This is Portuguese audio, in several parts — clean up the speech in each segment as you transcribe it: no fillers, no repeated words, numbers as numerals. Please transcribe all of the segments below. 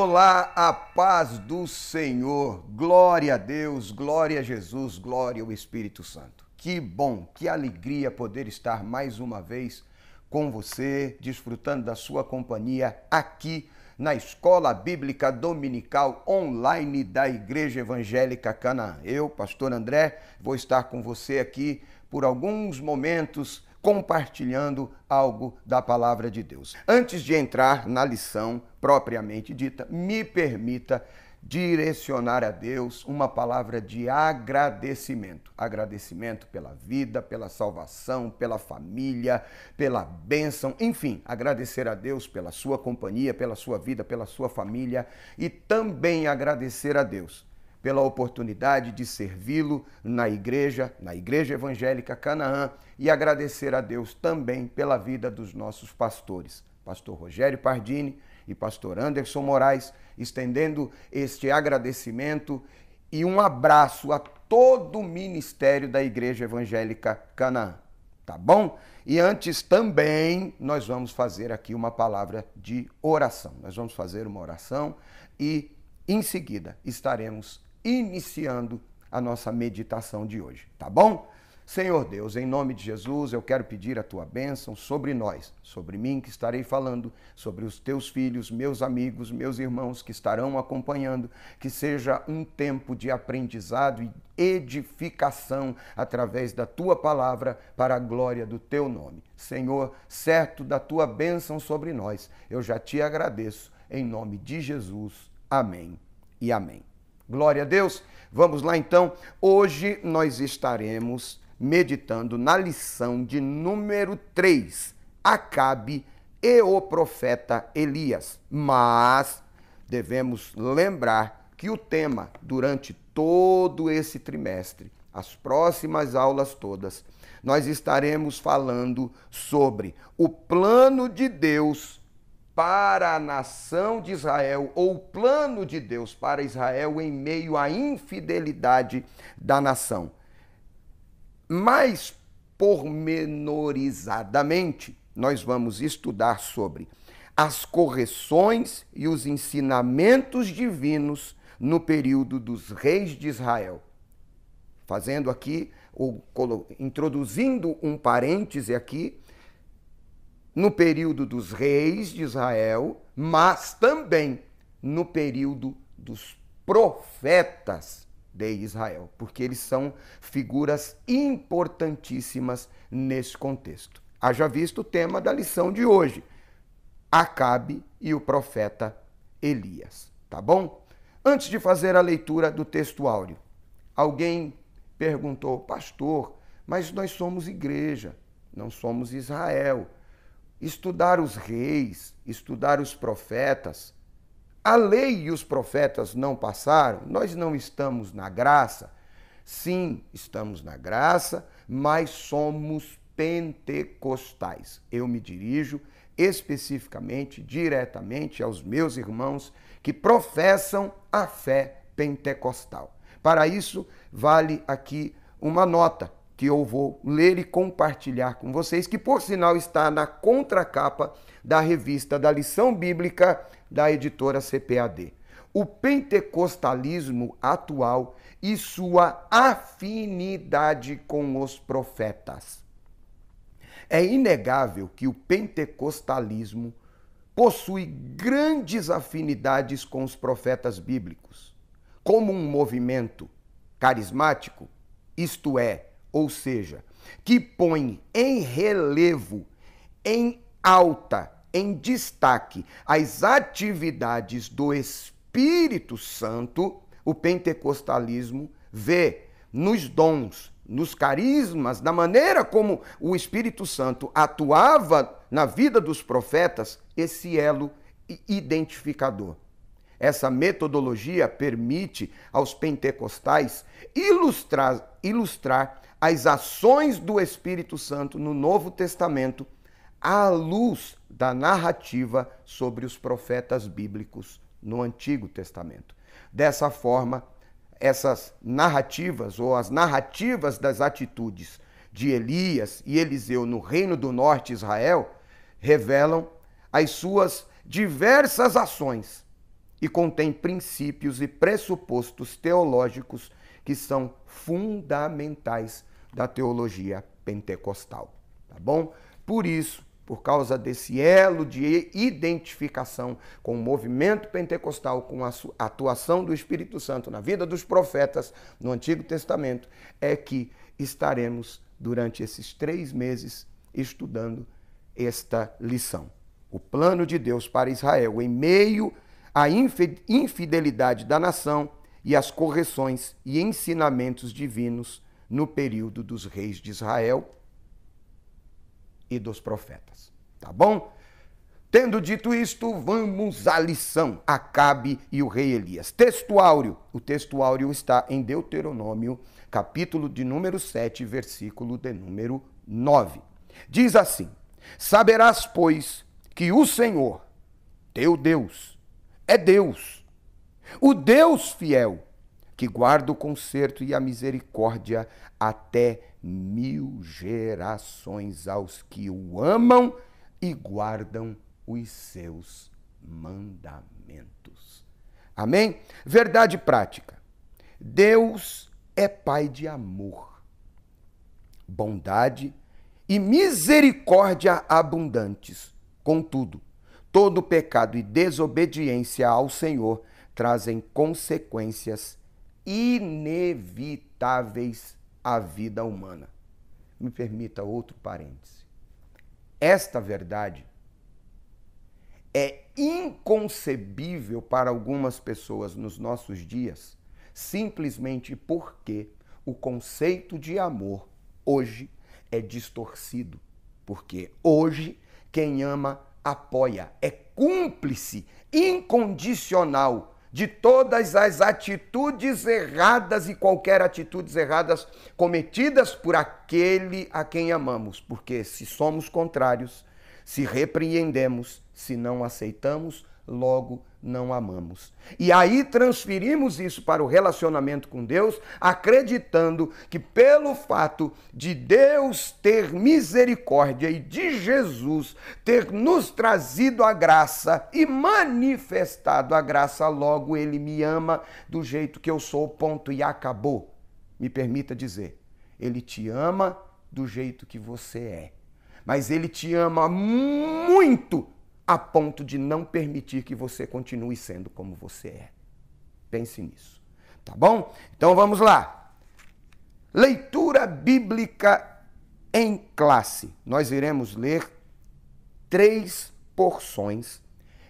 Olá, a paz do Senhor, glória a Deus, glória a Jesus, glória ao Espírito Santo. Que bom, que alegria poder estar mais uma vez com você, desfrutando da sua companhia aqui na Escola Bíblica Dominical Online da Igreja Evangélica Canaã. Eu, Pastor André, vou estar com você aqui por alguns momentos compartilhando algo da palavra de Deus. Antes de entrar na lição propriamente dita, me permita direcionar a Deus uma palavra de agradecimento. Agradecimento pela vida, pela salvação, pela família, pela bênção, enfim, agradecer a Deus pela sua companhia, pela sua vida, pela sua família e também agradecer a Deus pela oportunidade de servi-lo na Igreja Evangélica Canaã e agradecer a Deus também pela vida dos nossos pastores, Pastor Rogério Pardini e Pastor Anderson Moraes, estendendo este agradecimento e um abraço a todo o ministério da Igreja Evangélica Canaã, tá bom? E antes também nós vamos fazer aqui uma palavra de oração. Nós vamos fazer uma oração e em seguida estaremos iniciando a nossa meditação de hoje, tá bom? Senhor Deus, em nome de Jesus, eu quero pedir a tua bênção sobre nós, sobre mim que estarei falando, sobre os teus filhos, meus amigos, meus irmãos que estarão acompanhando, que seja um tempo de aprendizado e edificação através da tua palavra para a glória do teu nome. Senhor, certo da tua bênção sobre nós, eu já te agradeço, em nome de Jesus. Amém e amém. Glória a Deus. Vamos lá então. Hoje nós estaremos meditando na lição de número 3, Acabe e o profeta Elias. Mas devemos lembrar que o tema durante todo esse trimestre, as próximas aulas todas, nós estaremos falando sobre o plano de Deus para a nação de Israel, ou o plano de Deus para Israel em meio à infidelidade da nação. Mais pormenorizadamente, nós vamos estudar sobre as correções e os ensinamentos divinos no período dos reis de Israel. Fazendo aqui, introduzindo um parêntese aqui, no período dos reis de Israel, mas também no período dos profetas de Israel, porque eles são figuras importantíssimas nesse contexto. Haja visto o tema da lição de hoje, Acabe e o profeta Elias, tá bom? Antes de fazer a leitura do texto áureo, alguém perguntou, pastor, mas nós somos igreja, não somos Israel. Estudar os reis, estudar os profetas. A lei e os profetas não passaram? Nós não estamos na graça? Sim, estamos na graça, mas somos pentecostais. Eu me dirijo especificamente, diretamente aos meus irmãos que professam a fé pentecostal. Para isso, vale aqui uma nota que eu vou ler e compartilhar com vocês, que por sinal está na contracapa da revista da Lição Bíblica da editora CPAD. O pentecostalismo atual e sua afinidade com os profetas. É inegável que o pentecostalismo possui grandes afinidades com os profetas bíblicos, como um movimento carismático, isto é, ou seja, que põe em relevo, em alta, em destaque, as atividades do Espírito Santo, o pentecostalismo vê nos dons, nos carismas, na maneira como o Espírito Santo atuava na vida dos profetas, esse elo identificador. Essa metodologia permite aos pentecostais ilustrar as ações do Espírito Santo no Novo Testamento à luz da narrativa sobre os profetas bíblicos no Antigo Testamento. Dessa forma, essas narrativas, ou as narrativas das atitudes de Elias e Eliseu no Reino do Norte, Israel, revelam as suas diversas ações e contém princípios e pressupostos teológicos que são fundamentais da teologia pentecostal, tá bom? Por isso, por causa desse elo de identificação com o movimento pentecostal, com a atuação do Espírito Santo na vida dos profetas no Antigo Testamento, é que estaremos durante esses 3 meses estudando esta lição. O plano de Deus para Israel em meio à infidelidade da nação e as correções e ensinamentos divinos no período dos reis de Israel e dos profetas. Tá bom? Tendo dito isto, vamos à lição. Acabe e o rei Elias. Texto áureo. O texto áureo está em Deuteronômio, capítulo de número 7, versículo de número 9. Diz assim: saberás, pois, que o Senhor, teu Deus, é Deus, o Deus fiel, que guarda o conserto e a misericórdia até 1000 gerações aos que o amam e guardam os seus mandamentos. Amém? Verdade prática. Deus é Pai de amor, bondade e misericórdia abundantes. Contudo, todo pecado e desobediência ao Senhor trazem consequências inevitáveis à vida humana. Me permita outro parêntese. Esta verdade é inconcebível para algumas pessoas nos nossos dias, simplesmente porque o conceito de amor hoje é distorcido. Porque hoje quem ama apoia, é cúmplice incondicional de todas as atitudes erradas e qualquer atitudes erradas cometidas por aquele a quem amamos. Porque se somos contrários, se repreendemos, se não aceitamos, logo não amamos. E aí transferimos isso para o relacionamento com Deus, acreditando que pelo fato de Deus ter misericórdia e de Jesus ter nos trazido a graça e manifestado a graça, logo Ele me ama do jeito que eu sou, ponto e acabou. Me permita dizer, Ele te ama do jeito que você é, mas Ele te ama muito a ponto de não permitir que você continue sendo como você é. Pense nisso, tá bom? Então vamos lá. Leitura bíblica em classe. Nós iremos ler 3 porções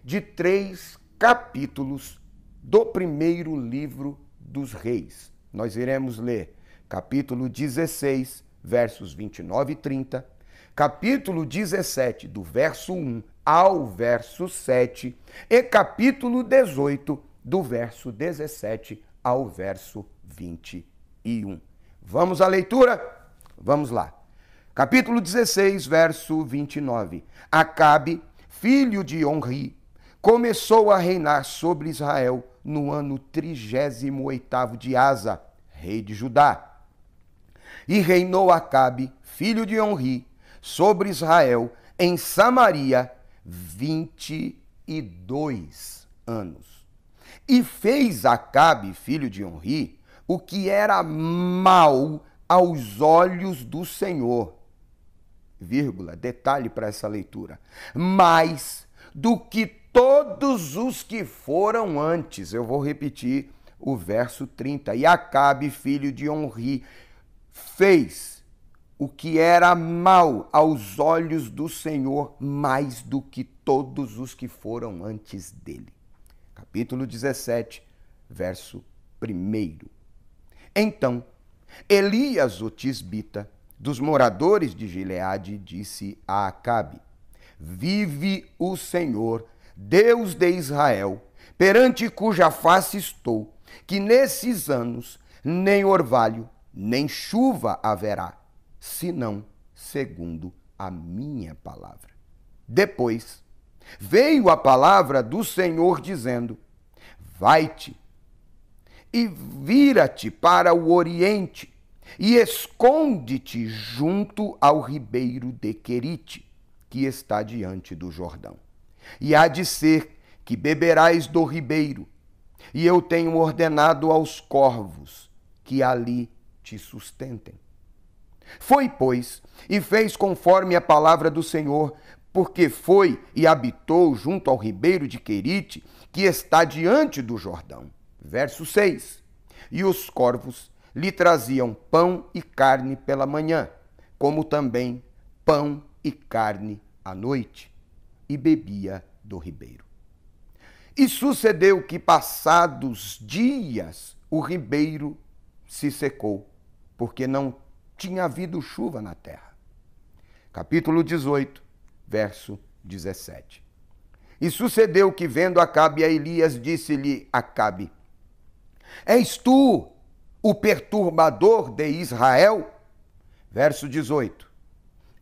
de 3 capítulos do primeiro livro dos Reis. Nós iremos ler capítulo 16, versos 29 e 30, capítulo 17, do verso 1 ao verso 7, e capítulo 18, do verso 17 ao verso 21. Vamos à leitura? Vamos lá. Capítulo 16, verso 29. Acabe, filho de Onri, começou a reinar sobre Israel no ano 38º de Asa, rei de Judá. E reinou Acabe, filho de Onri, sobre Israel em Samaria 22 anos. E fez Acabe, filho de Onri, o que era mal aos olhos do Senhor. Vírgula, detalhe para essa leitura. Mais do que todos os que foram antes. Eu vou repetir o verso 30. E Acabe, filho de Onri, fez o que era mal aos olhos do Senhor, mais do que todos os que foram antes dele. Capítulo 17, verso 1. Então, Elias, o tisbita, dos moradores de Gileade, disse a Acabe: vive o Senhor, Deus de Israel, perante cuja face estou, que nesses anos nem orvalho, nem chuva haverá, senão segundo a minha palavra. Depois veio a palavra do Senhor dizendo: vai-te e vira-te para o oriente e esconde-te junto ao ribeiro de Querite, que está diante do Jordão. E há de ser que beberás do ribeiro, e eu tenho ordenado aos corvos que ali te sustentem. Foi, pois, e fez conforme a palavra do Senhor, porque foi e habitou junto ao ribeiro de Querite, que está diante do Jordão. Verso 6. E os corvos lhe traziam pão e carne pela manhã, como também pão e carne à noite, e bebia do ribeiro. E sucedeu que, passados dias, o ribeiro se secou, porque não tinha havido chuva na terra. Capítulo 18, verso 17. E sucedeu que, vendo Acabe a Elias, disse-lhe Acabe: És tu o perturbador de Israel? Verso 18.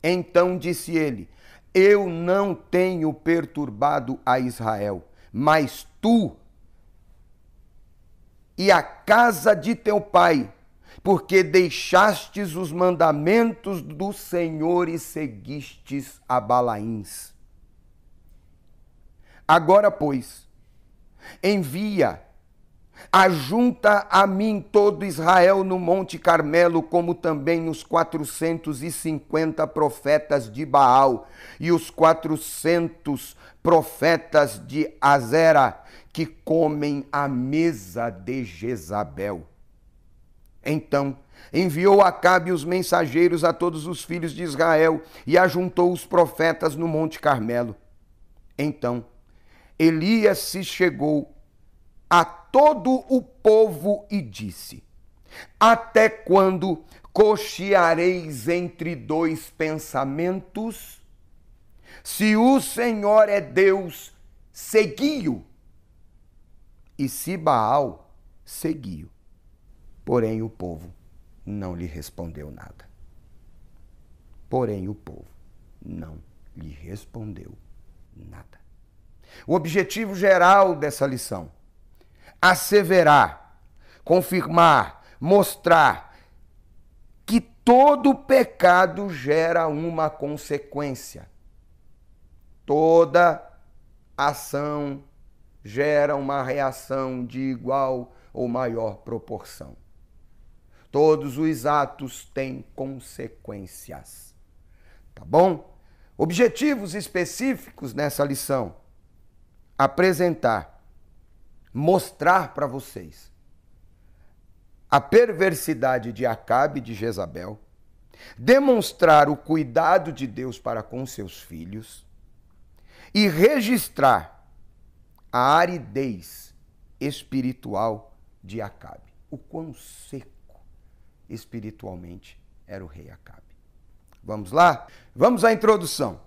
Então disse ele: Eu não tenho perturbado a Israel, mas tu e a casa de teu pai, porque deixastes os mandamentos do Senhor e seguistes a Balaíns. Agora, pois, envia, ajunta a mim todo Israel no Monte Carmelo, como também os 450 profetas de Baal e os 400 profetas de Azera, que comem à mesa de Jezabel. Então enviou Acabe os mensageiros a todos os filhos de Israel e ajuntou os profetas no Monte Carmelo. Então Elias se chegou a todo o povo e disse: Até quando cocheareis entre dois pensamentos? Se o Senhor é Deus, segui-o, e se Baal, segui-o. Porém o povo não lhe respondeu nada. Porém o povo não lhe respondeu nada. O objetivo geral dessa lição: asseverar, confirmar, mostrar que todo pecado gera uma consequência. Toda ação gera uma reação de igual ou maior proporção. Todos os atos têm consequências. Tá bom? Objetivos específicos nessa lição: apresentar, mostrar para vocês a perversidade de Acabe e de Jezabel, demonstrar o cuidado de Deus para com seus filhos e registrar a aridez espiritual de Acabe. O quão seco espiritualmente era o rei Acabe. Vamos lá? Vamos à introdução.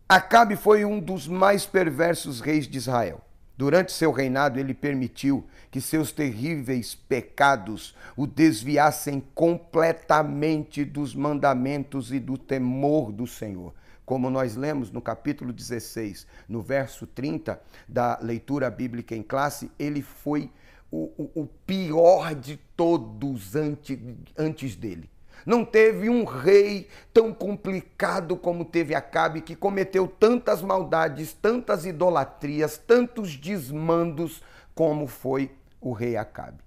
Acabe foi um dos mais perversos reis de Israel. Durante seu reinado, ele permitiu que seus terríveis pecados o desviassem completamente dos mandamentos e do temor do Senhor. Como nós lemos no capítulo 16, no verso 30 da leitura bíblica em classe, ele foi o pior de todos antes dele. Não teve um rei tão complicado como teve Acabe, que cometeu tantas maldades, tantas idolatrias, tantos desmandos como foi o rei Acabe.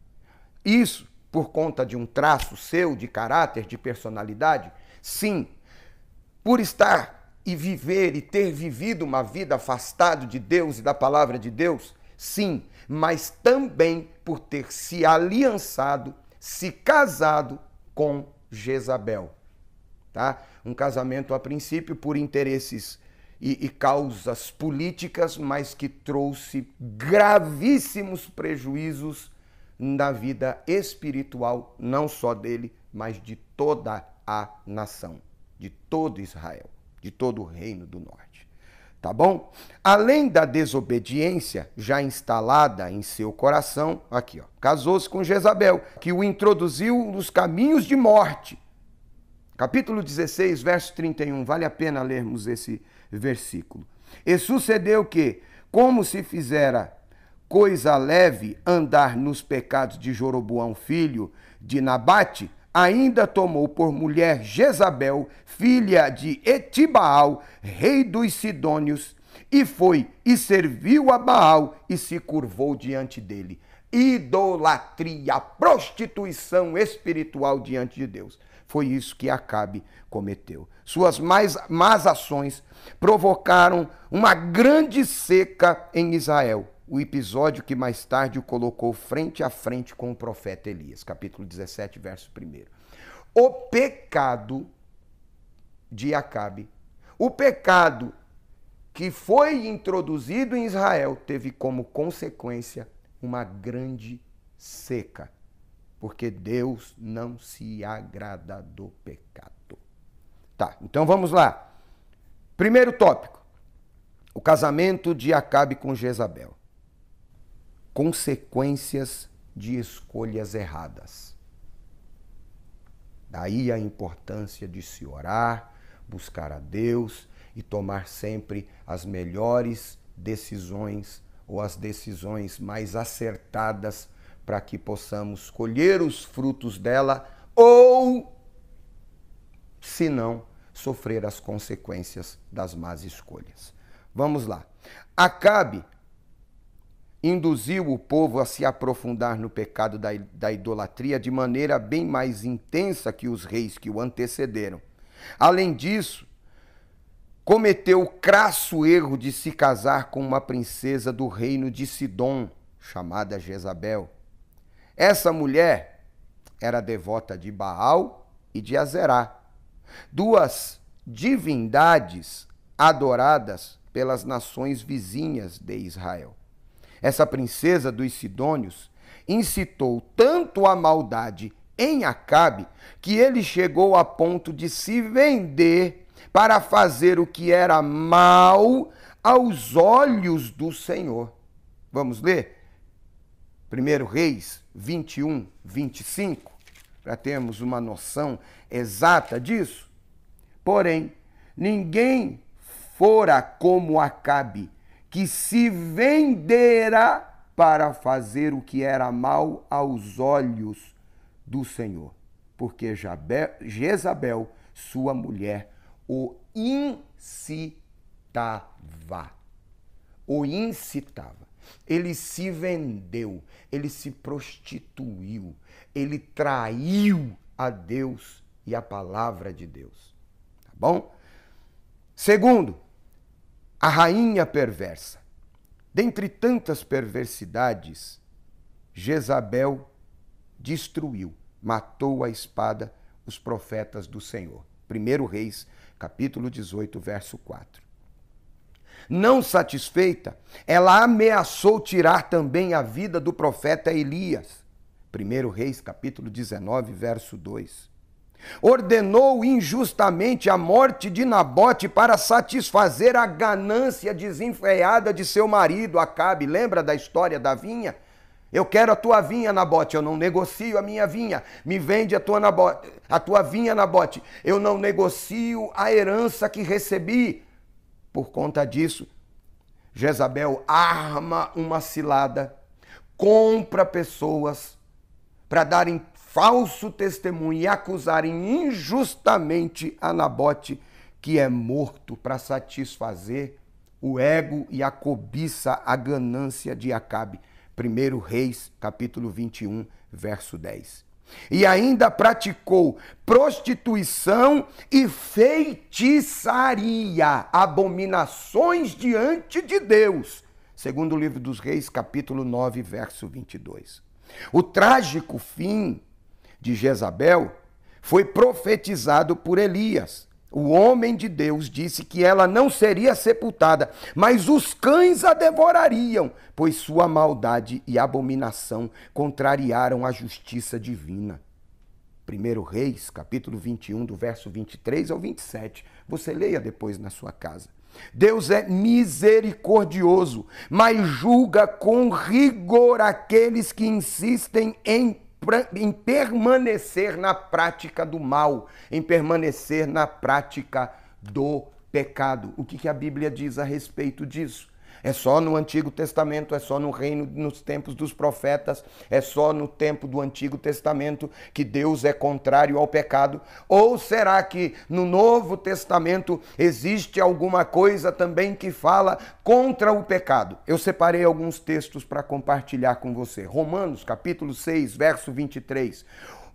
Isso por conta de um traço seu de caráter, de personalidade? Sim. Por estar e viver e ter vivido uma vida afastado de Deus e da palavra de Deus? Sim. Mas também por ter se aliançado, se casado com Jezabel, tá? Um casamento a princípio por interesses e causas políticas, mas que trouxe gravíssimos prejuízos na vida espiritual, não só dele, mas de toda a nação, de todo Israel, de todo o reino do norte. Tá bom? Além da desobediência já instalada em seu coração, aqui, ó, casou-se com Jezabel, que o introduziu nos caminhos de morte. Capítulo 16, verso 31, vale a pena lermos esse versículo. E sucedeu que, como se fizera coisa leve andar nos pecados de Jeroboão, filho de Nabate, ainda tomou por mulher Jezabel, filha de Etibaal, rei dos Sidônios, e foi e serviu a Baal e se curvou diante dele. Idolatria, prostituição espiritual diante de Deus. Foi isso que Acabe cometeu. Suas más ações provocaram uma grande seca em Israel. O episódio que mais tarde o colocou frente a frente com o profeta Elias. Capítulo 17, verso 1. O pecado de Acabe, o pecado que foi introduzido em Israel, teve como consequência uma grande seca, porque Deus não se agrada do pecado. Tá, então vamos lá. Primeiro tópico, o casamento de Acabe com Jezabel. Consequências de escolhas erradas. Daí a importância de se orar, buscar a Deus e tomar sempre as melhores decisões ou as decisões mais acertadas para que possamos colher os frutos dela ou, se não, sofrer as consequências das más escolhas. Vamos lá. Acabe induziu o povo a se aprofundar no pecado da idolatria de maneira bem mais intensa que os reis que o antecederam. Além disso, cometeu o crasso erro de se casar com uma princesa do reino de Sidom, chamada Jezabel. Essa mulher era devota de Baal e de Azerá, duas divindades adoradas pelas nações vizinhas de Israel. Essa princesa dos Sidônios incitou tanto a maldade em Acabe que ele chegou a ponto de se vender para fazer o que era mal aos olhos do Senhor. Vamos ler? 1 Reis 21, 25, para termos uma noção exata disso. Porém, ninguém fora como Acabe, que se vendera para fazer o que era mal aos olhos do Senhor, porque Jezabel, sua mulher, o incitava. Ele se vendeu, ele se prostituiu, ele traiu a Deus e a palavra de Deus. Tá bom? Segundo, a rainha perversa. Dentre tantas perversidades, Jezabel destruiu, matou à espada os profetas do Senhor. 1 Reis, capítulo 18, verso 4. Não satisfeita, ela ameaçou tirar também a vida do profeta Elias. 1 Reis, capítulo 19, verso 2. Ordenou injustamente a morte de Nabote para satisfazer a ganância desenfreada de seu marido, Acabe. Lembra da história da vinha? Eu quero a tua vinha, Nabote, eu não negocio a minha vinha. Me vende a tua vinha, Nabote. Eu não negocio a herança que recebi. Por conta disso, Jezabel arma uma cilada, compra pessoas para darem falso testemunho e acusarem injustamente a Nabote, que é morto, para satisfazer o ego e a cobiça, a ganância de Acabe. 1 Reis, capítulo 21, verso 10. E ainda praticou prostituição e feitiçaria, abominações diante de Deus. Segundo o livro dos Reis, capítulo 9, verso 22. O trágico fim de Jezabel foi profetizado por Elias. O homem de Deus disse que ela não seria sepultada, mas os cães a devorariam, pois sua maldade e abominação contrariaram a justiça divina. 1 Reis, capítulo 21, do verso 23 ao 27. Você leia depois na sua casa. Deus é misericordioso, mas julga com rigor aqueles que insistem em permanecer na prática do mal, em permanecer na prática do pecado. O que a Bíblia diz a respeito disso? É só no Antigo Testamento, é só no reino, nos tempos dos profetas, é só no tempo do Antigo Testamento que Deus é contrário ao pecado? Ou será que no Novo Testamento existe alguma coisa também que fala contra o pecado? Eu separei alguns textos para compartilhar com você. Romanos, capítulo 6, verso 23.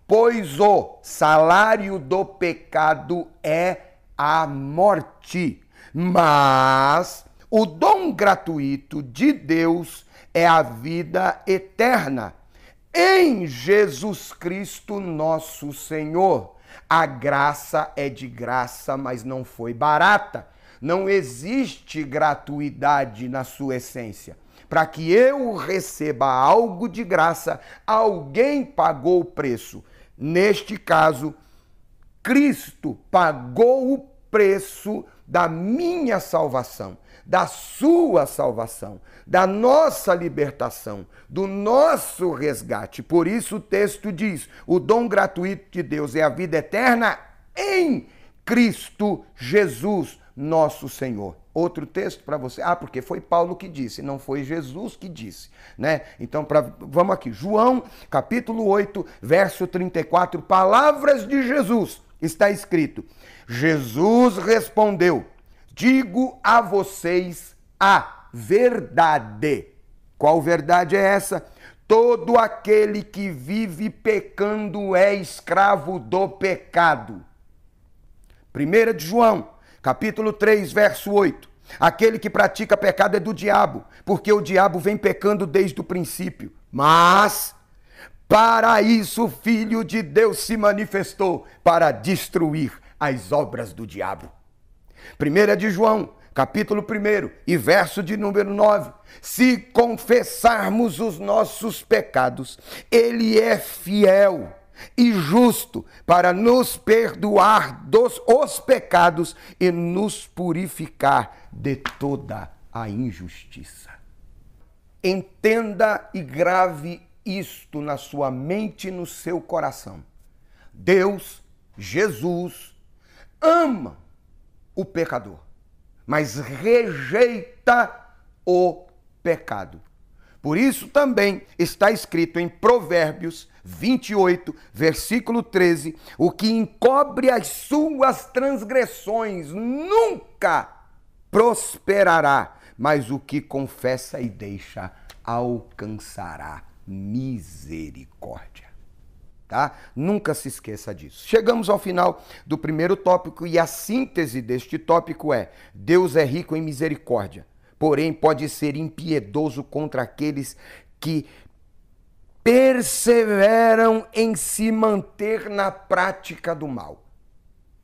Pois o salário do pecado é a morte, mas o dom gratuito de Deus é a vida eterna em Jesus Cristo nosso Senhor. A graça é de graça, mas não foi barata. Não existe gratuidade na sua essência. Para que eu receba algo de graça, alguém pagou o preço. Neste caso, Cristo pagou o preço da minha salvação, da sua salvação, da nossa libertação, do nosso resgate. Por isso o texto diz: o dom gratuito de Deus é a vida eterna em Cristo Jesus, nosso Senhor. Outro texto para você. Porque foi Paulo que disse, não foi Jesus que disse, né? Então, vamos aqui. João, capítulo 8, verso 34, palavras de Jesus. Está escrito: Jesus respondeu: digo a vocês a verdade. Qual verdade é essa? Todo aquele que vive pecando é escravo do pecado. 1 de João, capítulo 3, verso 8. Aquele que pratica pecado é do diabo, porque o diabo vem pecando desde o princípio. Mas para isso o Filho de Deus se manifestou, para destruir as obras do diabo. 1 de João, capítulo 1 e verso de número 9. Se confessarmos os nossos pecados, Ele é fiel e justo para nos perdoar os pecados e nos purificar de toda a injustiça. Entenda e grave isto na sua mente e no seu coração. Deus, Jesus, ama o pecador, mas rejeita o pecado. Por isso também está escrito em Provérbios 28, versículo 13, o que encobre as suas transgressões nunca prosperará, mas o que confessa e deixa alcançará misericórdia. Tá? Nunca se esqueça disso. Chegamos ao final do primeiro tópico e a síntese deste tópico é: Deus é rico em misericórdia, porém pode ser impiedoso contra aqueles que perseveram em se manter na prática do mal.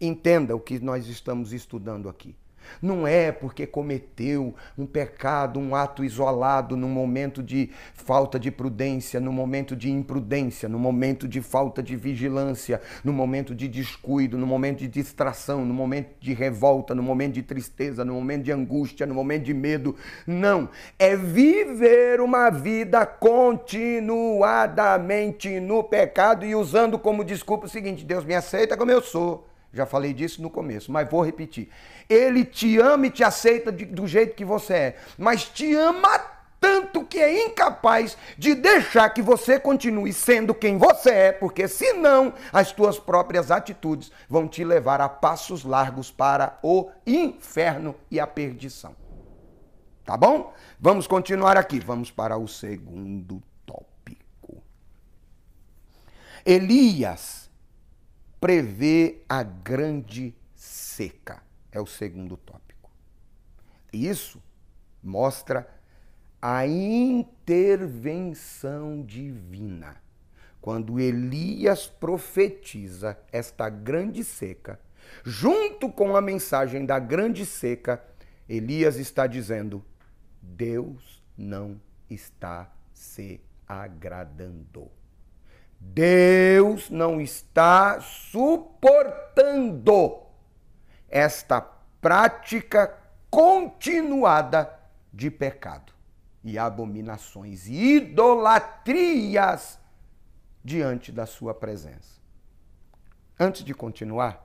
Entenda o que nós estamos estudando aqui. Não é porque cometeu um pecado, um ato isolado, num momento de falta de prudência, no momento de imprudência, no momento de falta de vigilância, no momento de descuido, no momento de distração, no momento de revolta, no momento de tristeza, no momento de angústia, no momento de medo. Não. É viver uma vida continuadamente no pecado e usando como desculpa o seguinte: Deus me aceita como eu sou. Já falei disso no começo, mas vou repetir. Ele te ama e te aceita do jeito que você é, mas te ama tanto que é incapaz de deixar que você continue sendo quem você é, porque senão as tuas próprias atitudes vão te levar a passos largos para o inferno e a perdição. Tá bom? Vamos continuar aqui. Vamos para o segundo tópico. Elias prevê a grande seca. É o segundo tópico. Isso mostra a intervenção divina. Quando Elias profetiza esta grande seca, junto com a mensagem da grande seca, Elias está dizendo: Deus não está se agradando. Deus não está suportando esta prática continuada de pecado e abominações e idolatrias diante da sua presença. Antes de continuar,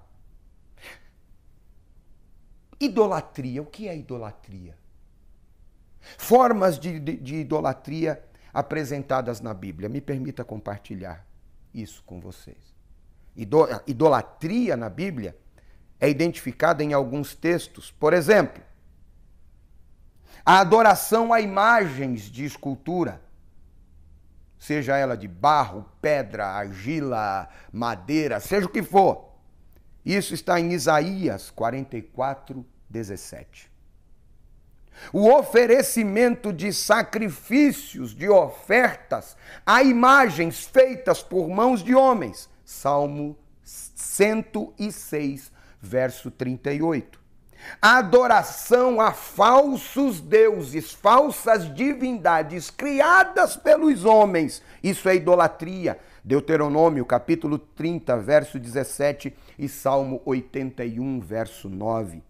idolatria, o que é idolatria? Formas de idolatria apresentadas na Bíblia. Me permita compartilhar isso com vocês. Idolatria na Bíblia é identificada em alguns textos. Por exemplo, a adoração a imagens de escultura, seja ela de barro, pedra, argila, madeira, seja o que for. Isso está em Isaías 44, 17. O oferecimento de sacrifícios, de ofertas a imagens feitas por mãos de homens. Salmo 106, verso 38. A adoração a falsos deuses, falsas divindades criadas pelos homens. Isso é idolatria. Deuteronômio, capítulo 30, verso 17 e Salmo 81, verso 9.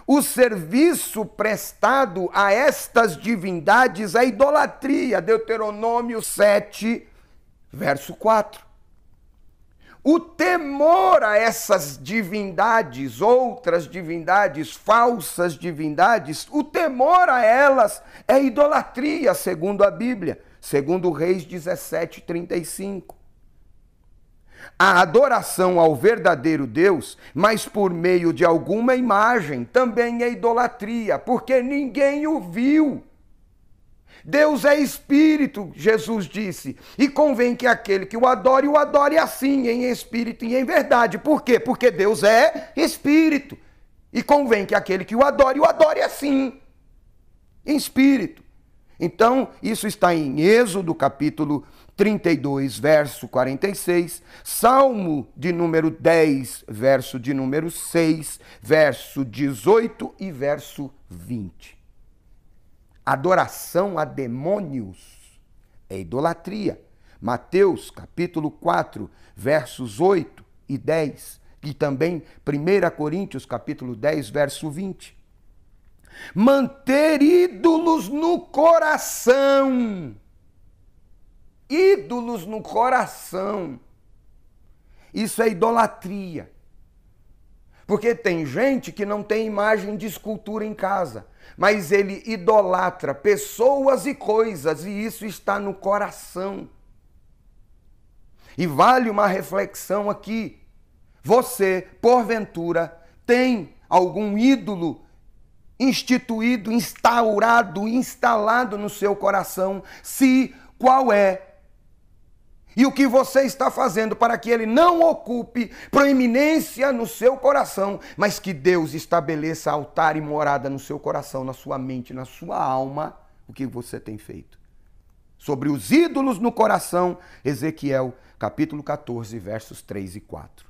O serviço prestado a estas divindades é idolatria. Deuteronômio 7, verso 4. O temor a essas divindades, outras divindades, falsas divindades, o temor a elas é idolatria, segundo a Bíblia, segundo Reis 17, 35. A adoração ao verdadeiro Deus, mas por meio de alguma imagem, também é idolatria, porque ninguém o viu. Deus é espírito, Jesus disse, e convém que aquele que o adore assim, em espírito e em verdade. Por quê? Porque Deus é espírito, e convém que aquele que o adore assim, em espírito. Então, isso está em Êxodo, capítulo 32, verso 46, Salmo de número 10, verso de número 6, verso 18 e verso 20. Adoração a demônios é idolatria. Mateus, capítulo 4, versos 8 e 10, e também 1 Coríntios, capítulo 10, verso 20. Manter ídolos no coração. Ídolos no coração. Isso é idolatria. Porque tem gente que não tem imagem de escultura em casa, mas ele idolatra pessoas e coisas, e isso está no coração. E vale uma reflexão aqui. Você, porventura, tem algum ídolo instituído, instaurado, instalado no seu coração? Se, qual é? E o que você está fazendo para que ele não ocupe proeminência no seu coração, mas que Deus estabeleça altar e morada no seu coração, na sua mente, na sua alma, o que você tem feito? Sobre os ídolos no coração, Ezequiel, capítulo 14, versos 3 e 4.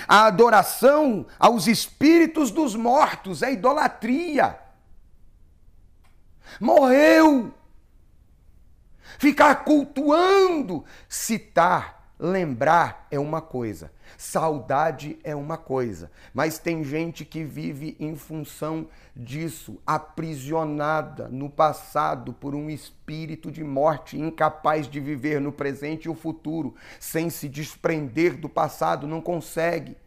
A adoração aos espíritos dos mortos é idolatria. Morreu. Ficar cultuando, citar, lembrar é uma coisa, saudade é uma coisa, mas tem gente que vive em função disso, aprisionada no passado por um espírito de morte, incapaz de viver no presente e o futuro, sem se desprender do passado, não consegue.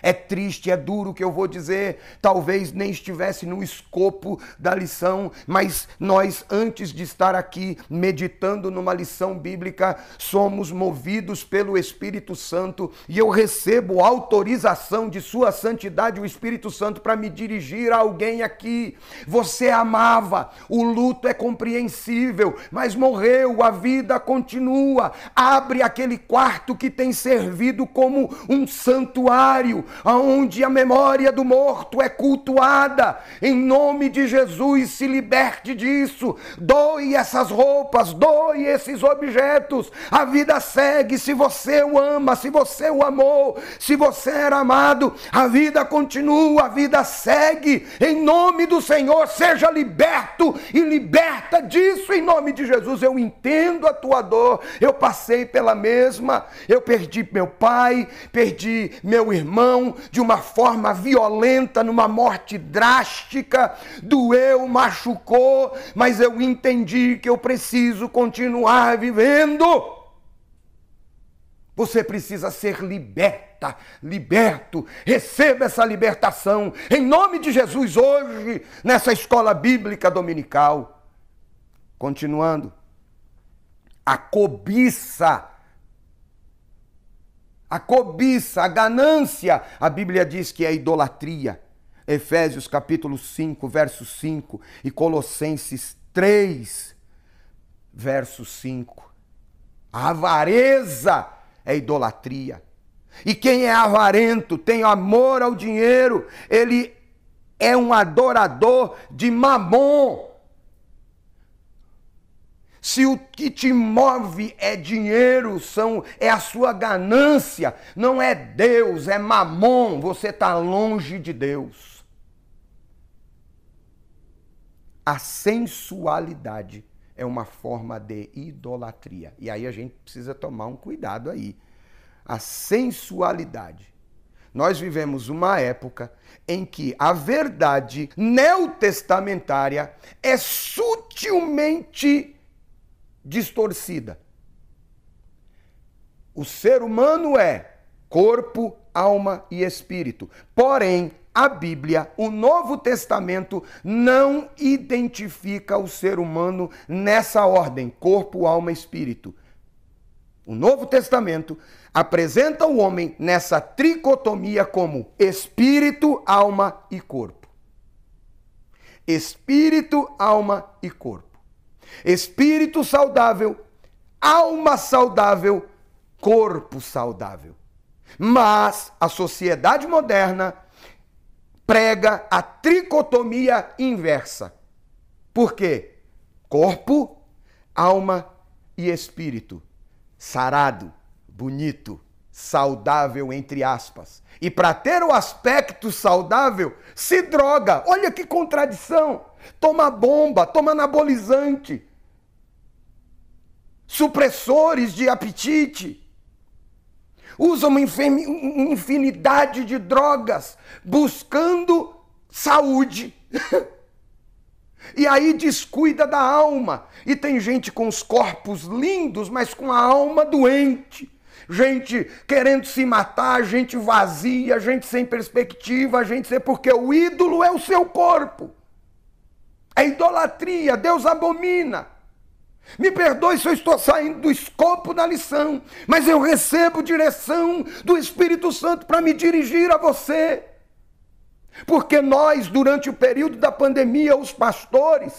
É triste, é duro o que eu vou dizer, talvez nem estivesse no escopo da lição, mas nós, antes de estar aqui meditando numa lição bíblica, somos movidos pelo Espírito Santo e eu recebo autorização de Sua Santidade, o Espírito Santo, para me dirigir a alguém aqui. Você amava, o luto é compreensível, mas morreu, a vida continua. Abre aquele quarto que tem servido como um santuário, onde a memória do morto é cultuada. Em nome de Jesus, se liberte disso. Doe essas roupas, doe esses objetos. A vida segue. Se você o ama, se você o amou, se você era amado, a vida continua, a vida segue. Em nome do Senhor, seja liberto e liberta disso em nome de Jesus. Eu entendo a tua dor, eu passei pela mesma. Eu perdi meu pai, perdi meu irmão de uma forma violenta, numa morte drástica, doeu, machucou, mas eu entendi que eu preciso continuar vivendo. Você precisa ser liberto. Receba essa libertação em nome de Jesus hoje, nessa escola bíblica dominical. Continuando. A cobiça, a ganância, a Bíblia diz que é idolatria. Efésios capítulo 5, verso 5 e Colossenses 3, verso 5. A avareza é idolatria. E quem é avarento, tem amor ao dinheiro, ele é um adorador de Mamon. Se o que te move é dinheiro, é a sua ganância, não é Deus, é Mamon, você está longe de Deus. A sensualidade é uma forma de idolatria. E aí a gente precisa tomar um cuidado aí. A sensualidade. Nós vivemos uma época em que a verdade neotestamentária é sutilmente distorcida. O ser humano é corpo, alma e espírito. Porém, a Bíblia, o Novo Testamento, não identifica o ser humano nessa ordem, corpo, alma e espírito. O Novo Testamento apresenta o homem nessa tricotomia como espírito, alma e corpo. Espírito, alma e corpo. Espírito saudável, alma saudável, corpo saudável. Mas a sociedade moderna prega a tricotomia inversa. Por quê? Corpo, alma e espírito. Sarado, bonito, saudável, entre aspas. E para ter o aspecto saudável, se droga. Olha que contradição. Toma bomba, toma anabolizante, supressores de apetite. Usa uma infinidade de drogas buscando saúde. E aí descuida da alma. E tem gente com os corpos lindos, mas com a alma doente. Gente querendo se matar, gente vazia, gente sem perspectiva, porque o ídolo é o seu corpo. É idolatria, Deus abomina. Me perdoe se eu estou saindo do escopo da lição, mas eu recebo direção do Espírito Santo para me dirigir a você. Porque nós, durante o período da pandemia, os pastores,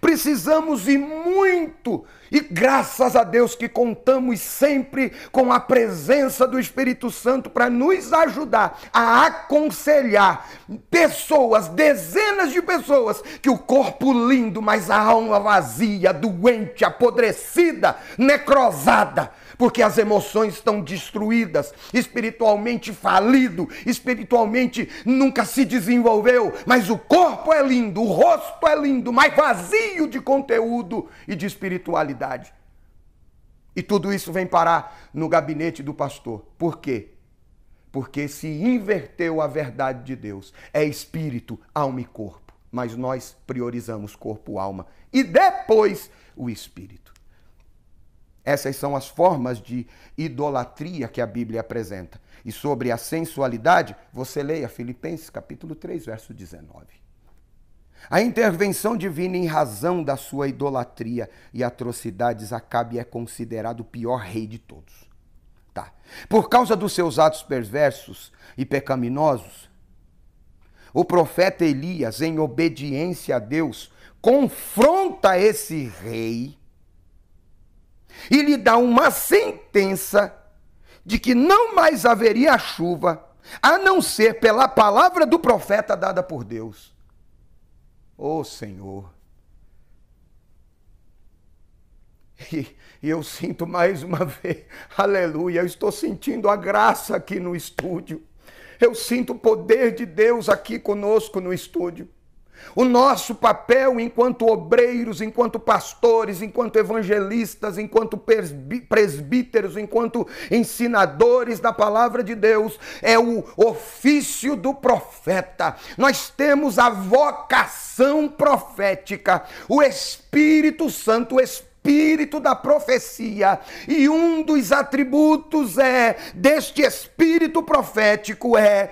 precisamos ir muito, e graças a Deus que contamos sempre com a presença do Espírito Santo para nos ajudar a aconselhar pessoas, dezenas de pessoas, que o corpo lindo, mas a alma vazia, doente, apodrecida, necrosada, porque as emoções estão destruídas, espiritualmente falido, espiritualmente nunca se desenvolveu, mas o corpo é lindo, o rosto é lindo, mas vazio de conteúdo e de espiritualidade. E tudo isso vem parar no gabinete do pastor. Por quê? Porque se inverteu a verdade de Deus. É espírito, alma e corpo. Mas nós priorizamos corpo, alma e depois o espírito. Essas são as formas de idolatria que a Bíblia apresenta. E sobre a sensualidade, você leia Filipenses capítulo 3, verso 19. A intervenção divina em razão da sua idolatria e atrocidades, Acabe é considerado o pior rei de todos. Tá. Por causa dos seus atos perversos e pecaminosos, o profeta Elias, em obediência a Deus, confronta esse rei e lhe dá uma sentença de que não mais haveria chuva, a não ser pela palavra do profeta dada por Deus. Ô Senhor! E eu sinto mais uma vez, aleluia, eu estou sentindo a graça aqui no estúdio. Eu sinto o poder de Deus aqui conosco no estúdio. O nosso papel enquanto obreiros, enquanto pastores, enquanto evangelistas, enquanto presbíteros, enquanto ensinadores da palavra de Deus, é o ofício do profeta. Nós temos a vocação profética. O Espírito Santo, o Espírito espírito da profecia. E um dos atributos deste espírito profético é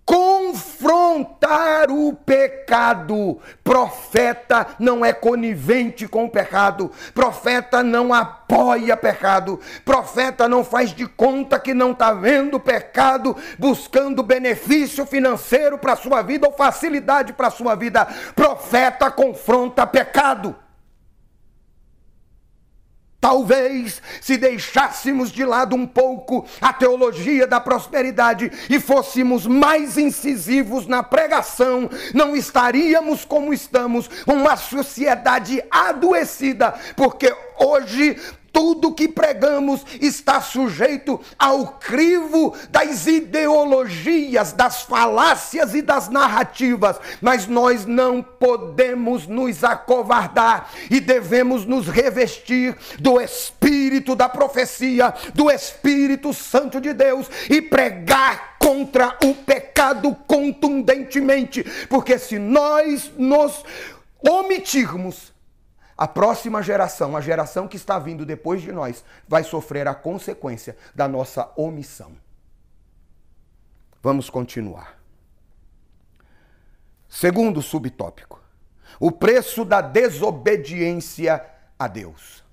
confrontar o pecado. Profeta não é conivente com o pecado. Profeta não apoia pecado. Profeta não faz de conta que não está vendo pecado, buscando benefício financeiro para a sua vida ou facilidade para a sua vida. Profeta confronta pecado. Talvez, se deixássemos de lado um pouco a teologia da prosperidade e fôssemos mais incisivos na pregação, não estaríamos como estamos, uma sociedade adoecida, porque hoje tudo que pregamos está sujeito ao crivo das ideologias, das falácias e das narrativas. Mas nós não podemos nos acovardar e devemos nos revestir do Espírito da profecia, do Espírito Santo de Deus e pregar contra o pecado contundentemente. Porque se nós nos omitirmos, a próxima geração, a geração que está vindo depois de nós, vai sofrer a consequência da nossa omissão. Vamos continuar. Segundo subtópico: o preço da desobediência a Deus.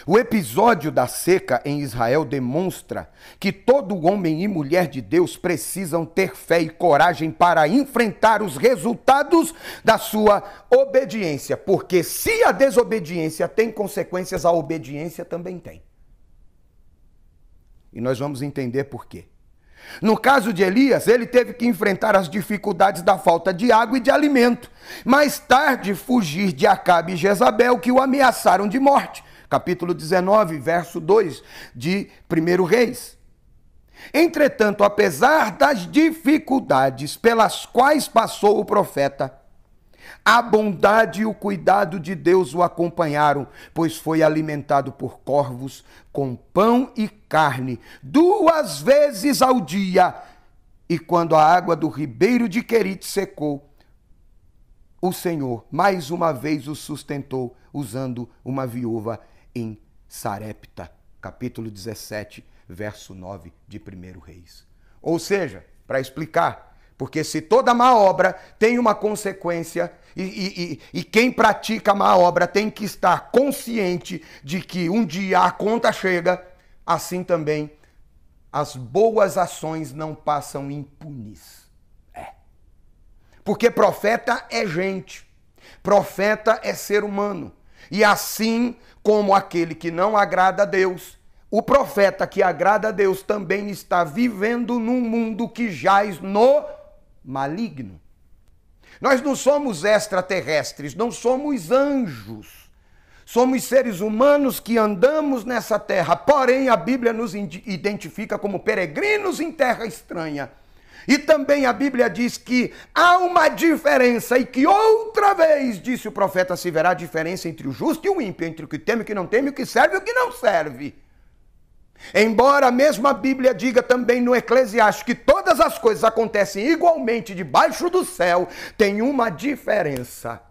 O episódio da seca em Israel demonstra que todo homem e mulher de Deus precisam ter fé e coragem para enfrentar os resultados da sua obediência, porque se a desobediência tem consequências, a obediência também tem. E nós vamos entender por quê. No caso de Elias, ele teve que enfrentar as dificuldades da falta de água e de alimento. Mais tarde, fugir de Acabe e Jezabel, que o ameaçaram de morte. Capítulo 19, verso 2 de 1 Reis. Entretanto, apesar das dificuldades pelas quais passou o profeta, a bondade e o cuidado de Deus o acompanharam, pois foi alimentado por corvos com pão e carne 2 vezes ao dia. E quando a água do ribeiro de Querite secou, o Senhor mais uma vez o sustentou, usando uma viúva em Sarepta, capítulo 17, verso 9 de 1 Reis. Ou seja, para explicar, porque se toda má obra tem uma consequência e quem pratica má obra tem que estar consciente de que um dia a conta chega, assim também as boas ações não passam impunes. Porque profeta é gente, profeta é ser humano. E assim como aquele que não agrada a Deus, o profeta que agrada a Deus também está vivendo num mundo que jaz no maligno. Nós não somos extraterrestres, não somos anjos. Somos seres humanos que andamos nessa terra, porém a Bíblia nos identifica como peregrinos em terra estranha. E também a Bíblia diz que há uma diferença e que outra vez, disse o profeta, se verá a diferença entre o justo e o ímpio, entre o que teme e o que não teme, o que serve e o que não serve. Embora a mesma Bíblia diga também no Eclesiastes que todas as coisas acontecem igualmente debaixo do céu, tem uma diferença.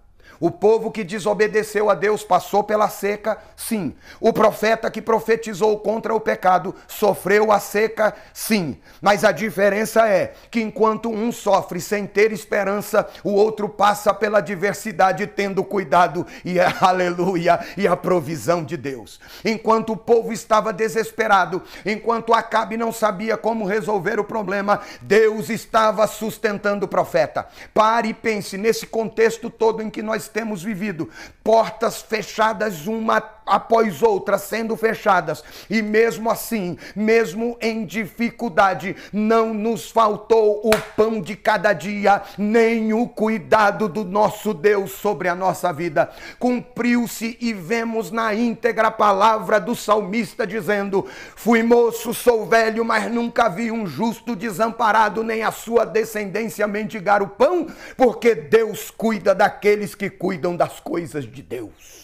O povo que desobedeceu a Deus passou pela seca, sim. O profeta que profetizou contra o pecado sofreu a seca, sim. Mas a diferença é que enquanto um sofre sem ter esperança, o outro passa pela adversidade tendo cuidado e aleluia, e a provisão de Deus. Enquanto o povo estava desesperado, enquanto Acabe não sabia como resolver o problema, Deus estava sustentando o profeta. Pare e pense nesse contexto todo em que nós temos vivido, portas fechadas uma após outra sendo fechadas, e mesmo assim, mesmo em dificuldade, não nos faltou o pão de cada dia, nem o cuidado do nosso Deus sobre a nossa vida. Cumpriu-se e vemos na íntegra a palavra do salmista dizendo: fui moço, sou velho, mas nunca vi um justo desamparado, nem a sua descendência mendigar o pão, porque Deus cuida daqueles que cuidam das coisas de Deus.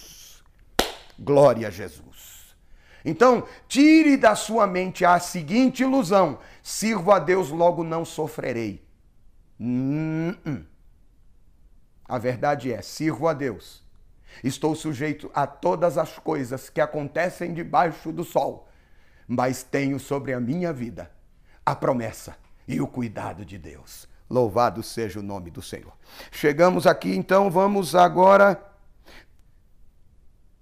Glória a Jesus. Então, tire da sua mente a seguinte ilusão: sirvo a Deus, logo não sofrerei. A verdade é, sirvo a Deus. estou sujeito a todas as coisas que acontecem debaixo do sol, mas tenho sobre a minha vida a promessa e o cuidado de Deus. Louvado seja o nome do Senhor. Chegamos aqui, então, vamos agora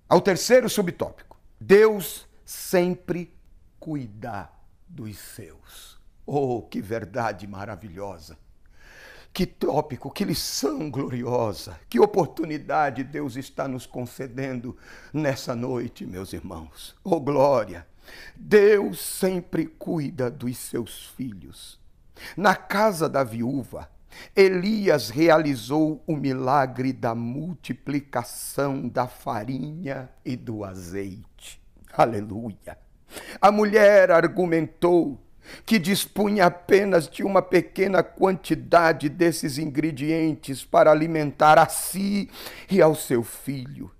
ao terceiro subtópico. Deus sempre cuida dos seus. Oh, que verdade maravilhosa! Que tópico, que lição gloriosa, que oportunidade Deus está nos concedendo nessa noite, meus irmãos. Oh, glória! Deus sempre cuida dos seus filhos. Na casa da viúva, Elias realizou o milagre da multiplicação da farinha e do azeite. Aleluia! A mulher argumentou que dispunha apenas de uma pequena quantidade desses ingredientes para alimentar a si e ao seu filho.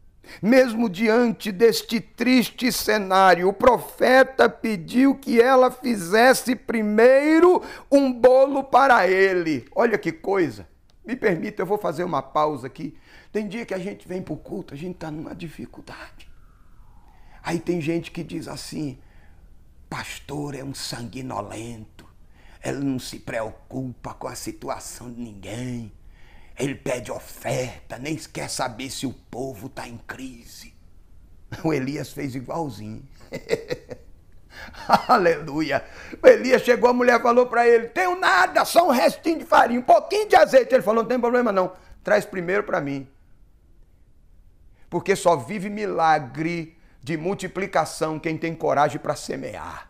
Mesmo diante deste triste cenário, o profeta pediu que ela fizesse primeiro um bolo para ele. Olha que coisa! Me permita, eu vou fazer uma pausa aqui. Tem dia que a gente vem para o culto, a gente está numa dificuldade. Aí tem gente que diz assim: pastor é um sanguinolento, ele não se preocupa com a situação de ninguém, ele pede oferta, nem quer saber se o povo está em crise. O Elias fez igualzinho. Aleluia! O Elias chegou, a mulher falou para ele: tenho nada, só um restinho de farinha, um pouquinho de azeite. Ele falou: não tem problema não, traz primeiro para mim. Porque só vive milagre de multiplicação quem tem coragem para semear.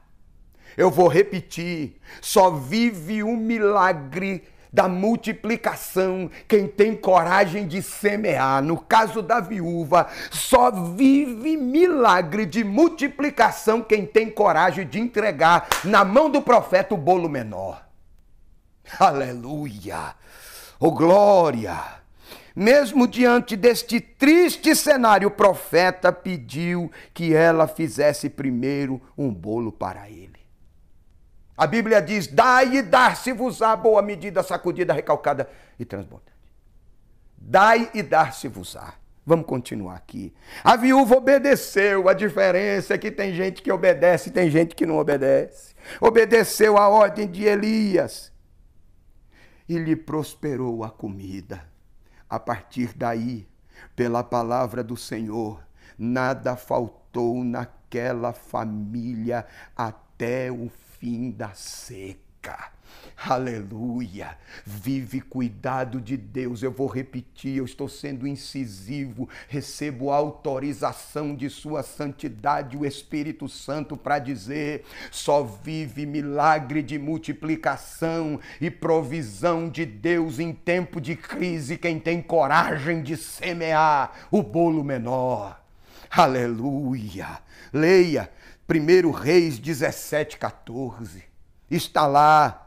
Eu vou repetir, só vive um milagre da multiplicação quem tem coragem de semear. No caso da viúva, só vive milagre de multiplicação quem tem coragem de entregar na mão do profeta o bolo menor. Aleluia! Oh, glória! Mesmo diante deste triste cenário, o profeta pediu que ela fizesse primeiro um bolo para ele. A Bíblia diz: dai e dar-se-vos-á, boa medida, sacudida, recalcada e transbordante. Dai e dar-se-vos-á. Vamos continuar aqui. A viúva obedeceu. A diferença é que tem gente que obedece e tem gente que não obedece. Obedeceu a ordem de Elias e lhe prosperou a comida. A partir daí, pela palavra do Senhor, nada faltou naquela família até o fim da seca. Aleluia! Vive cuidado de Deus. Eu vou repetir, eu estou sendo incisivo. Recebo autorização de sua santidade, o Espírito Santo, para dizer: só vive milagre de multiplicação e provisão de Deus em tempo de crise quem tem coragem de semear o bolo menor. Aleluia! Leia 1 Reis 17:14. Está lá.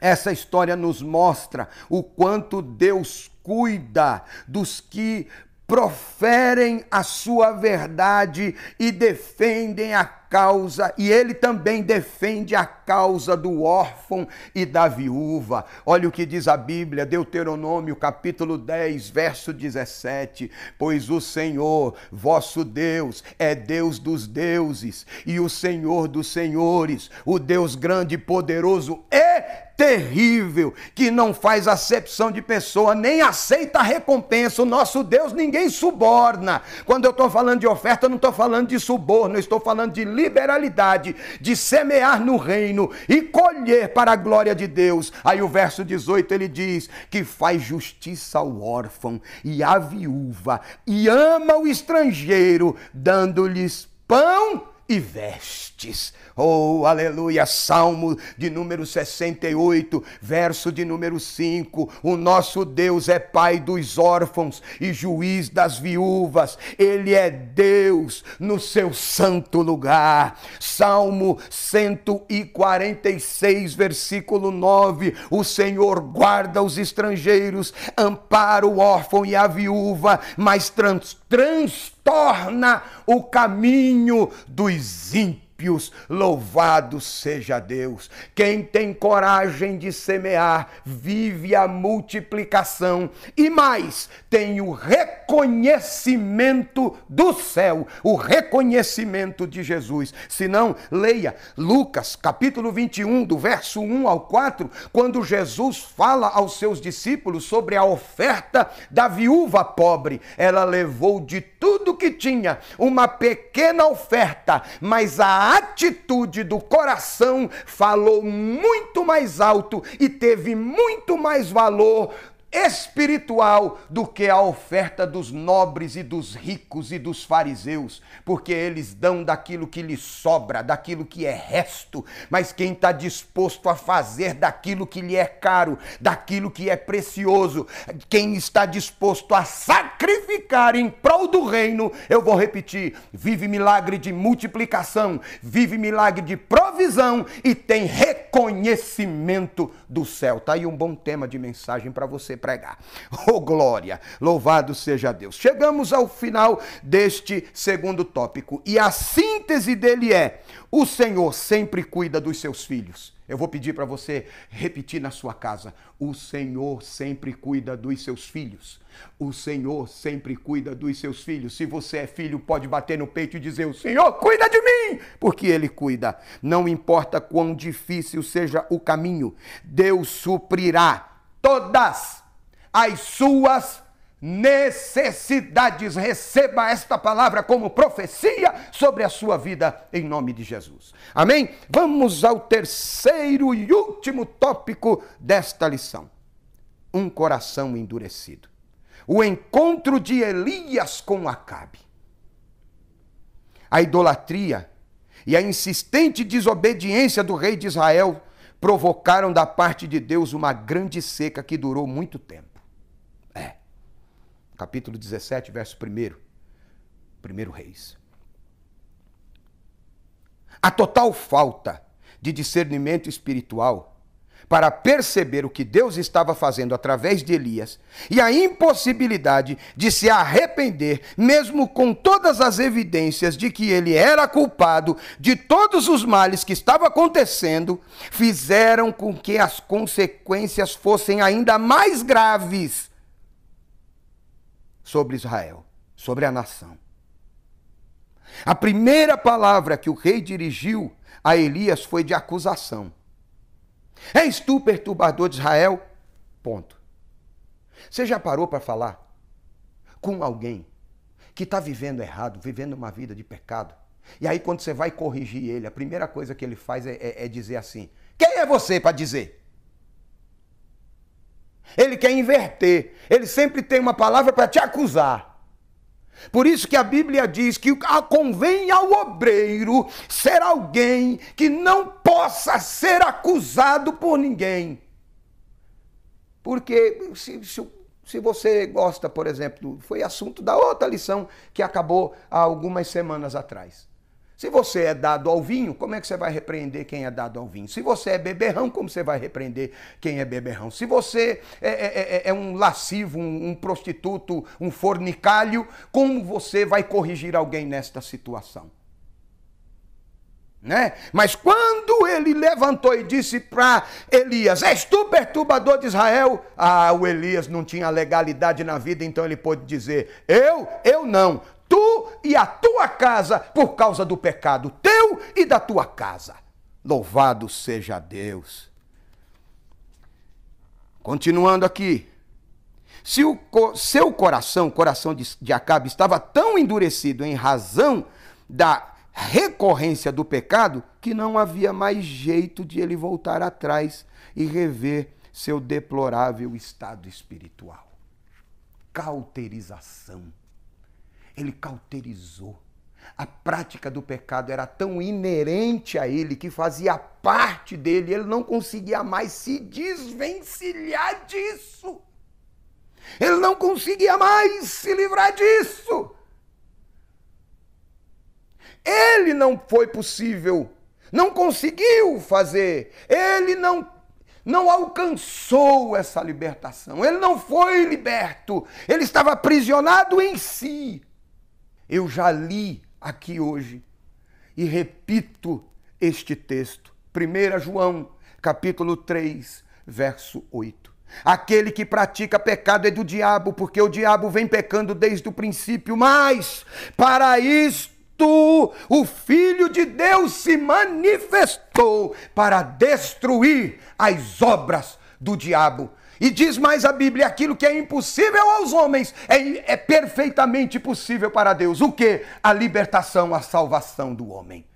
Essa história nos mostra o quanto Deus cuida dos que proferem a sua verdade e defendem a causa, e ele também defende a causa do órfão e da viúva. Olha o que diz a Bíblia, Deuteronômio capítulo 10, verso 17. Pois o Senhor, vosso Deus, é Deus dos deuses e o Senhor dos senhores, o Deus grande e poderoso e terrível, que não faz acepção de pessoa, nem aceita recompensa. O nosso Deus ninguém suborna. Quando eu estou falando de oferta, eu não estou falando de suborno, eu estou falando de liberalidade, de semear no reino e colher para a glória de Deus. Aí o verso 18 ele diz que faz justiça ao órfão e à viúva e ama o estrangeiro, dando-lhes pão e vestes. Oh, aleluia! Salmo de número 68, verso de número 5. O nosso Deus é pai dos órfãos e juiz das viúvas. Ele é Deus no seu santo lugar. Salmo 146, versículo 9. O Senhor guarda os estrangeiros, ampara o órfão e a viúva, mas transtorna o caminho dos ímpios. ímpios. Louvado seja Deus. Quem tem coragem de semear, vive a multiplicação. E mais, tem o reconhecimento do céu, o reconhecimento de Jesus. Se não, leia Lucas, capítulo 21, do verso 1 ao 4, quando Jesus fala aos seus discípulos sobre a oferta da viúva pobre. Ela levou de tudo que tinha, uma pequena oferta, mas a atitude do coração falou muito mais alto e teve muito mais valor espiritual do que a oferta dos nobres e dos ricos e dos fariseus, porque eles dão daquilo que lhes sobra, daquilo que é resto, mas quem está disposto a fazer daquilo que lhe é caro, daquilo que é precioso, quem está disposto a sacrificar em prol do reino, eu vou repetir, vive milagre de multiplicação, vive milagre de provisão e tem reconhecimento do céu. Tá aí um bom tema de mensagem para você pregar. Oh, glória! Louvado seja Deus. Chegamos ao final deste segundo tópico e a síntese dele é: o Senhor sempre cuida dos seus filhos. Eu vou pedir para você repetir na sua casa: o Senhor sempre cuida dos seus filhos. O Senhor sempre cuida dos seus filhos. Se você é filho, pode bater no peito e dizer: o Senhor cuida de mim, porque Ele cuida. Não importa quão difícil seja o caminho, Deus suprirá todas as suas necessidades. Receba esta palavra como profecia sobre a sua vida, em nome de Jesus. Amém? Vamos ao terceiro e último tópico desta lição. Um coração endurecido. O encontro de Elias com Acabe. A idolatria e a insistente desobediência do rei de Israel provocaram da parte de Deus uma grande seca que durou muito tempo. Capítulo 17, verso 1. 1 Reis. A total falta de discernimento espiritual para perceber o que Deus estava fazendo através de Elias e a impossibilidade de se arrepender, mesmo com todas as evidências de que ele era culpado de todos os males que estavam acontecendo, fizeram com que as consequências fossem ainda mais graves sobre Israel, sobre a nação. A primeira palavra que o rei dirigiu a Elias foi de acusação. És tu perturbador de Israel? Ponto. Você já parou para falar com alguém que está vivendo errado, vivendo uma vida de pecado? E aí quando você vai corrigir ele, a primeira coisa que ele faz é dizer assim: quem é você para dizer? Ele quer inverter. Ele sempre tem uma palavra para te acusar. Por isso que a Bíblia diz que convém ao obreiro ser alguém que não possa ser acusado por ninguém. Porque se você gosta, por exemplo, foi assunto da outra lição que acabou há algumas semanas atrás. Se você é dado ao vinho, como é que você vai repreender quem é dado ao vinho? Se você é beberrão, como você vai repreender quem é beberrão? Se você é um lascivo, um prostituto, um fornicalho, como você vai corrigir alguém nesta situação? Né? Mas quando ele levantou e disse para Elias: és tu perturbador de Israel? O Elias não tinha legalidade na vida, então ele pôde dizer: eu não. Tu e a tua casa, por causa do pecado teu e da tua casa. Louvado seja Deus. Continuando aqui. Se o seu coração, o coração de Acabe, estava tão endurecido em razão da recorrência do pecado, que não havia mais jeito de ele voltar atrás e rever seu deplorável estado espiritual. Cauterização. Ele cauterizou. A prática do pecado era tão inerente a ele, que fazia parte dele, ele não conseguia mais se desvencilhar disso. Ele não conseguia mais se livrar disso. Ele não foi possível, não conseguiu fazer, ele não alcançou essa libertação, ele não foi liberto, ele estava aprisionado em si. Eu já li aqui hoje e repito este texto. 1 João, capítulo 3, verso 8. Aquele que pratica pecado é do diabo, porque o diabo vem pecando desde o princípio, mas para isto o Filho de Deus se manifestou para destruir as obras do diabo. E diz mais a Bíblia, aquilo que é impossível aos homens é perfeitamente possível para Deus. O quê? A libertação, a salvação do homem.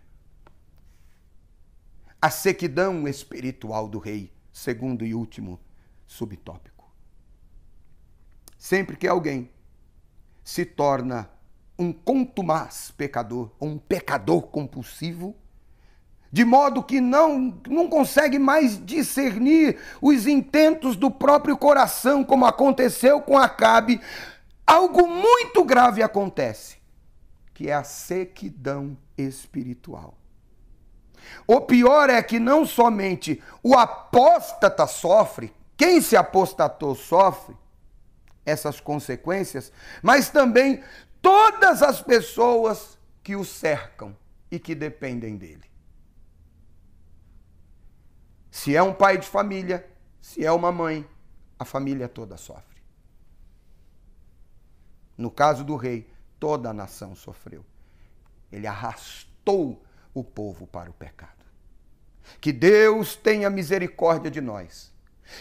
A sequidão espiritual do rei, segundo e último subtópico. Sempre que alguém se torna um contumaz pecador, ou um pecador compulsivo, de modo que não consegue mais discernir os intentos do próprio coração, como aconteceu com Acabe, algo muito grave acontece, que é a sequidão espiritual. O pior é que não somente o apóstata sofre, quem se apostatou sofre essas consequências, mas também todas as pessoas que o cercam e que dependem dele. Se é um pai de família, se é uma mãe, a família toda sofre. No caso do rei, toda a nação sofreu. Ele arrastou o povo para o pecado. Que Deus tenha misericórdia de nós.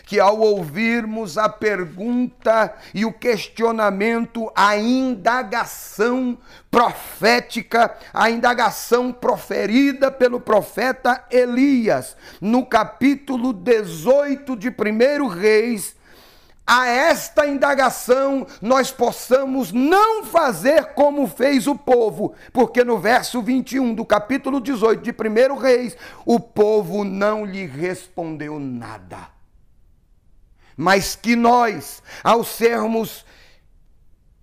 Que ao ouvirmos a pergunta e o questionamento, a indagação profética, a indagação proferida pelo profeta Elias, no capítulo 18 de 1 Reis, a esta indagação nós possamos não fazer como fez o povo, porque no verso 21 do capítulo 18 de 1 Reis, o povo não lhe respondeu nada. Mas que nós, ao sermos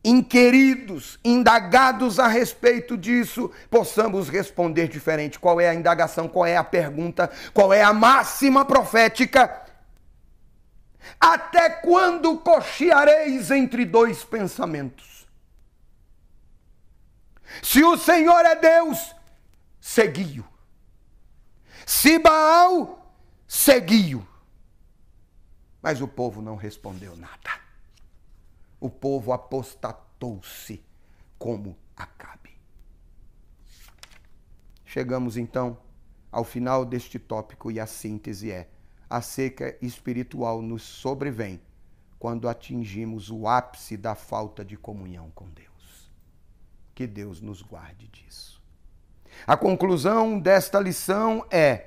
inquiridos, indagados a respeito disso, possamos responder diferente. Qual é a indagação? Qual é a pergunta? Qual é a máxima profética? Até quando cocheareis entre dois pensamentos? Se o Senhor é Deus, segui-o. Se Baal, segui-o. Mas o povo não respondeu nada. O povo apostatou-se como Acabe. Chegamos então ao final deste tópico e a síntese é: a seca espiritual nos sobrevém quando atingimos o ápice da falta de comunhão com Deus. Que Deus nos guarde disso. A conclusão desta lição é: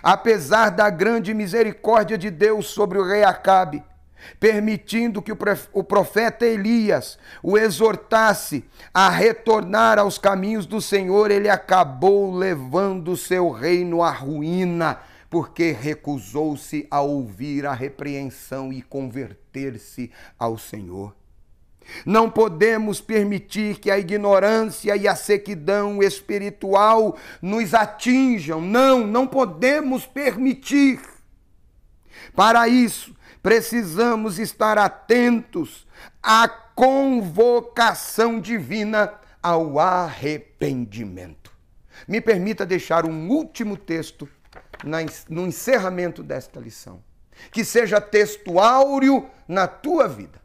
apesar da grande misericórdia de Deus sobre o rei Acabe, permitindo que o profeta Elias o exortasse a retornar aos caminhos do Senhor, ele acabou levando o seu reino à ruína, porque recusou-se a ouvir a repreensão e converter-se ao Senhor. Não podemos permitir que a ignorância e a sequidão espiritual nos atinjam. Não podemos permitir. Para isso, precisamos estar atentos à convocação divina ao arrependimento. Me permita deixar um último texto no encerramento desta lição, que seja texto áureo na tua vida.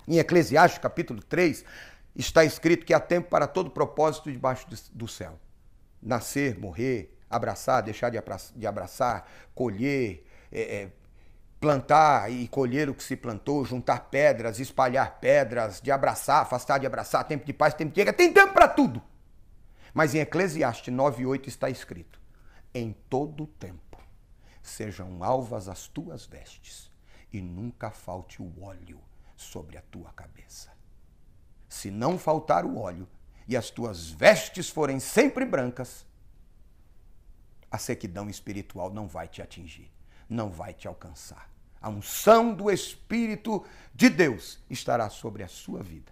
Em Eclesiastes, capítulo 3, está escrito que há tempo para todo propósito debaixo do céu. Nascer, morrer, abraçar, deixar de abraçar, colher, plantar e colher o que se plantou, juntar pedras, espalhar pedras, de abraçar, afastar de abraçar, tempo de paz, tempo de guerra, tem tempo para tudo. Mas em Eclesiastes 9:8 está escrito: em todo tempo sejam alvas as tuas vestes e nunca falte o óleo sobre a tua cabeça. Se não faltar o óleo e as tuas vestes forem sempre brancas, a sequidão espiritual não vai te atingir, não vai te alcançar. A unção do Espírito de Deus estará sobre a sua vida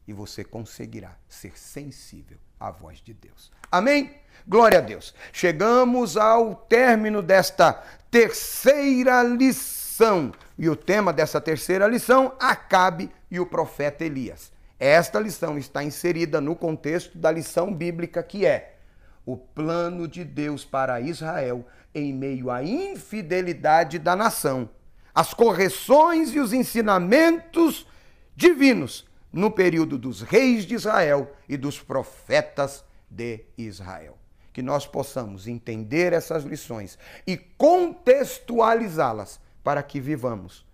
e você conseguirá ser sensível à voz de Deus. Amém? Glória a Deus. Chegamos ao término desta terceira lição. E o tema dessa terceira lição, Acabe e o profeta Elias. Esta lição está inserida no contexto da lição bíblica que é: o plano de Deus para Israel em meio à infidelidade da nação, as correções e os ensinamentos divinos no período dos reis de Israel e dos profetas de Israel. Que nós possamos entender essas lições e contextualizá-las para que vivamos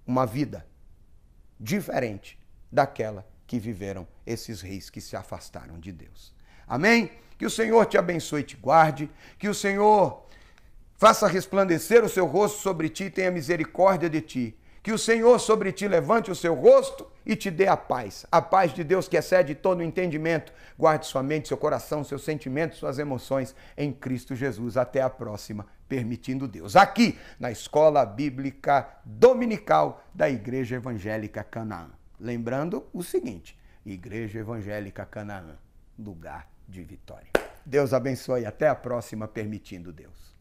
uma vida diferente daquela que viveram esses reis que se afastaram de Deus. Amém? Que o Senhor te abençoe e te guarde, que o Senhor faça resplandecer o seu rosto sobre ti e tenha misericórdia de ti. Que o Senhor sobre ti levante o seu rosto e te dê a paz. A paz de Deus que excede todo o entendimento. Guarde sua mente, seu coração, seus sentimentos, suas emoções em Cristo Jesus. Até a próxima, permitindo Deus. Aqui na Escola Bíblica Dominical da Igreja Evangélica Canaã. Lembrando o seguinte, Igreja Evangélica Canaã, lugar de vitória. Deus abençoe. Até a próxima, permitindo Deus.